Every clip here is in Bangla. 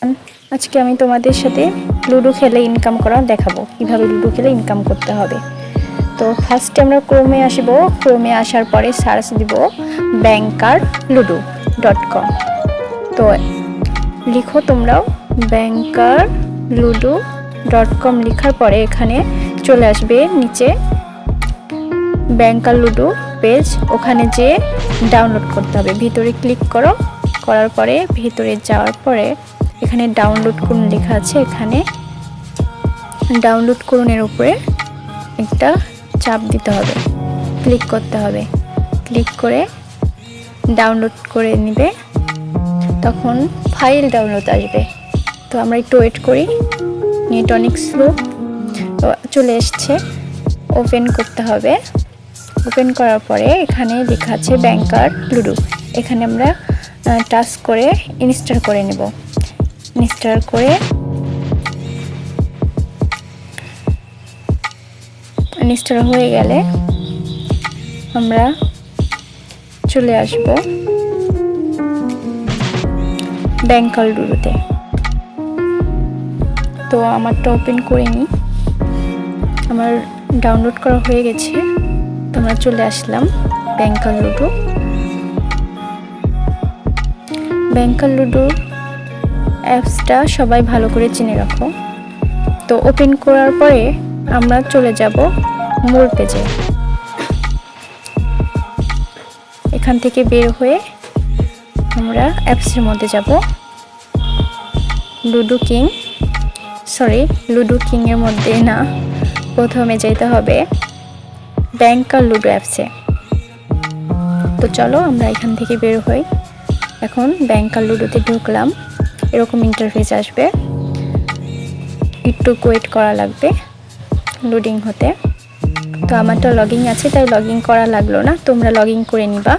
আজকে আমি তোমাদের সাথে লুডো খেলে ইনকাম করা দেখাবো, কিভাবে লুডো খেলে ইনকাম করতে হবে। তো ফার্স্টে আমরা ক্রোমে আসব। ক্রোমে আসার পরে সার্চ দিব bankerludo.com। তো লিখো তোমরাও bankerludo.com। লেখার পরে এখানে চলে আসবে নিচে ব্যাংকার লুডো পেজ, ওখানে যে ডাউনলোড করতে হবে। ভিতরে ক্লিক করো, করার পরে ভিতরে যাওয়ার পরে এখানে ডাউনলোড করুন লেখা আছে, এখানে ডাউনলোড করুনের উপরে একটা চাপ দিতে হবে, ক্লিক করতে হবে। ক্লিক করে ডাউনলোড করে নেবে, তখন ফাইল ডাউনলোড আসবে। তো আমরা একটু ওয়েট করি, নেট অনেক স্লো। তো চলে এসছে, ওপেন করতে হবে। ওপেন করার পরে এখানে লেখা আছে ব্যাংকার লুডো, এখানে আমরা টাচ করে ইনস্টল করে নেব। ইনস্টল করে ইনস্টল হয়ে গেলে আমরা চলে আসব ব্যাংকার লুডোতে। তো আমারটা ওপেন করে নিই, আমার ডাউনলোড করা হয়ে গেছে। তোমরা চলে আসলাম ব্যাংকার লুডো। ব্যাংকার লুডো অ্যাপসটা সবাই ভালো করে চিনে রাখো। তো ওপেন করার পরে আমরা চলে যাব মূল পেজে। এখান থেকে বের হয়ে আমরা অ্যাপসের মধ্যে যাব। লুডো কিং এর মধ্যে না, প্রথমে যেতে হবে ব্যাংকার লুডো অ্যাপসে। তো চলো আমরা এখান থেকে বের হই। এখন ব্যাংকার লুডোতে ঢুকলাম, এরকম ইন্টারফেস আসবে, একটু ওয়েট করা লাগবে লোডিং হতে। তো আমারটা লগইন আছে, তাই লগইন করা লাগলো না, তোমরা লগইন করে নিবা।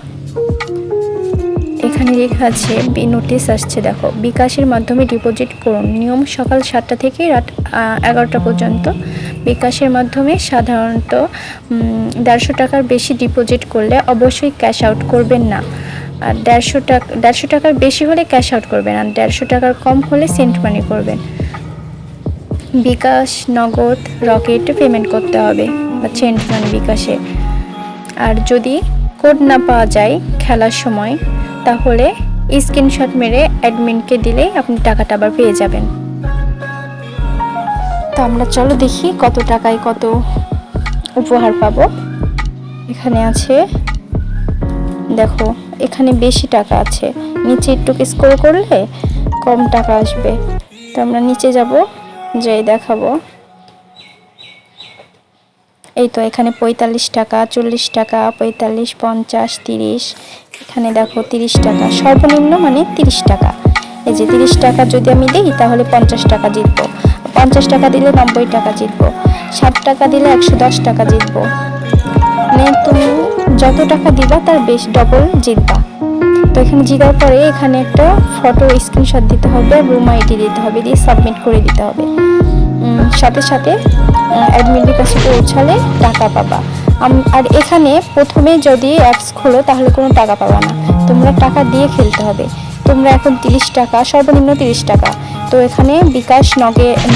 এখানে লেখা আছে নোটিশ আসছে, দেখো বিকাশের মাধ্যমে ডিপোজিট করুন। নিয়ম সকাল 7টা থেকে রাত 11টা পর্যন্ত। বিকাশের মাধ্যমে সাধারণত 150 টাকার বেশি ডিপোজিট করলে অবশ্যই ক্যাশ আউট করবেন না। আর 150 টাকার বেশি হলে ক্যাশ আউট করবেন, আর 150 টাকার কম হলে সেন্ট মানি করবেন। বিকাশ, নগদ, রকেট পেমেন্ট করতে হবে বা সেন্ট মানি বিকাশে। আর যদি কোড না পাওয়া যায় খেলার সময়, তাহলে স্ক্রিনশট মেরে অ্যাডমিনকে দিলেই আপনি টাকাটা আবার পেয়ে যাবেন। তো আমরা চলো দেখি কত টাকায় কত উপহার পাবো। এখানে আছে দেখো, এখানে বেশি টাকা আছে, নিচে একটু স্ক্রল করলে কম টাকা আসবে। তো আমরা নিচে যাব, যেই দেখাবো। এই তো এখানে 45 টাকা, 40 টাকা, 45, 50, 30। এখানে দেখো 30 টাকা, সর্বনিম্ন মানে 30 টাকা। এই যে 30 টাকা যদি আমি দিই তাহলে 50 টাকা জিতবো, 50 টাকা দিলে 90 টাকা জিতবো, 60 টাকা দিলে 110 টাকা জিতবো। মানে তুমি যত টাকা দিবা তার বেশ ডবল জিতবা। তো এখানে জিতার পরে এখানে একটা ফটো স্ক্রিনশট দিতে হবে, রুম আইডি দিতে হবে, দিয়ে সাবমিট করে দিতে হবে। সাথে সাথে অ্যাডমিনের কাছে পৌঁছালে টাকা পাবা। আর এখানে প্রথমে যদি অ্যাপস খোলো তাহলে কোনো টাকা পাবা না, তোমরা টাকা দিয়ে খেলতে হবে। তোমরা এখন 30 টাকা, সর্বনিম্ন 30 টাকা। তো এখানে বিকাশ,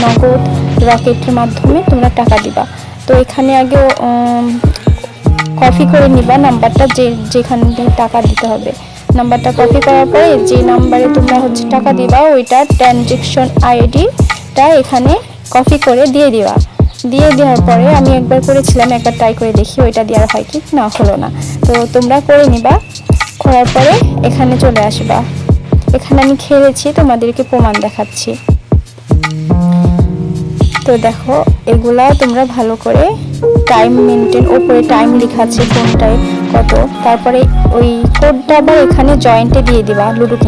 নগদ, রকেটের মাধ্যমে তোমরা টাকা দিবা। তো এখানে আগে কপি করে নিবা নাম্বারটা, যেখান দিয়ে টাকা দিতে হবে। নাম্বারটা কপি করার পরে যে নাম্বারে তোমরা টাকা দিবা, ওইটা ট্রানজ্যাকশন আইডিটা এখানে কপি করে দিয়ে দিবা। দিয়ে দেওয়ার পরে আমি একবার করেছিলাম, একবার ট্রাই করে দেখি ওইটা দেওয়ার হয় কি না, হলো না। তো তোমরা করে নিবা, করার পরে এখানে চলে আসবা। এখানে আমি খেলেছি, তোমাদেরকে প্রমাণ দেখাচ্ছি। তো দেখো এগুলা তোমরা ভালো করে টাইম মেনটেন, ওপরে টাইম লেখা আছে কোনটায় কত, তারপরে ওই কোডটা আবার এখানে জয়েন্টে দিয়ে দিবা লুডো কিং।